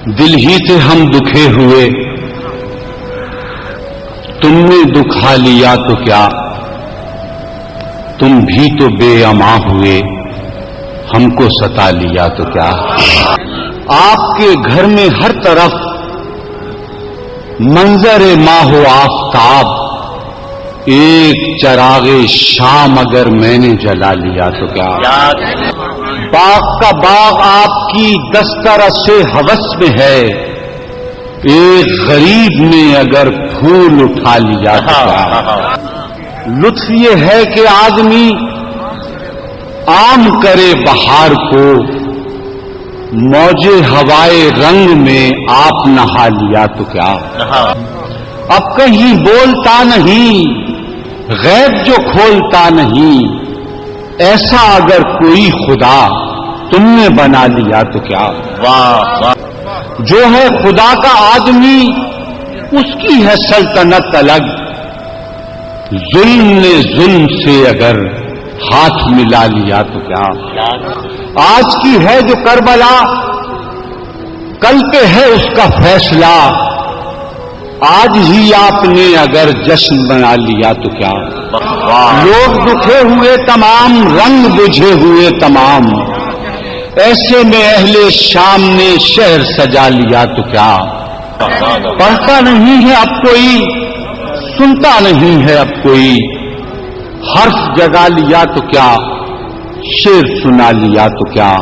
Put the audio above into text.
دل ہی سے ہم دکھے ہوئے، تم نے دکھا لیا تو کیا، تم بھی تو بے اما ہوئے، ہم کو ستا لیا تو کیا۔ آپ کے گھر میں ہر طرف منظر ماہ و آفتاب، ایک چراغ شام اگر میں نے جلا لیا تو کیا۔ باغ کا باغ آپ کی دسترس ہوس میں ہے، ایک غریب نے اگر پھول اٹھا لیا تو کیا۔ لطف یہ ہے کہ آدمی عام کرے بہار کو، موجے ہوائے رنگ میں آپ نہا لیا تو کیا۔ اب کہیں بولتا نہیں، غیب جو کھولتا نہیں، ایسا اگر کوئی خدا تم نے بنا لیا تو کیا۔ جو ہے خدا کا آدمی، اس کی ہے سلطنت الگ، ظلم نے ظلم سے اگر ہاتھ ملا لیا تو کیا۔ آج کی ہے جو کربلا، کل پہ ہے اس کا فیصلہ، آج ہی آپ نے اگر جشن بنا لیا تو کیا۔ لوگ دکھے ہوئے تمام، رنگ بجھے ہوئے تمام، ایسے میں اہل شام نے شہر سجا لیا تو کیا۔ پڑھتا نہیں ہے اب کوئی، سنتا نہیں ہے اب کوئی، حرف جگا لیا تو کیا، شعر سنا لیا تو کیا۔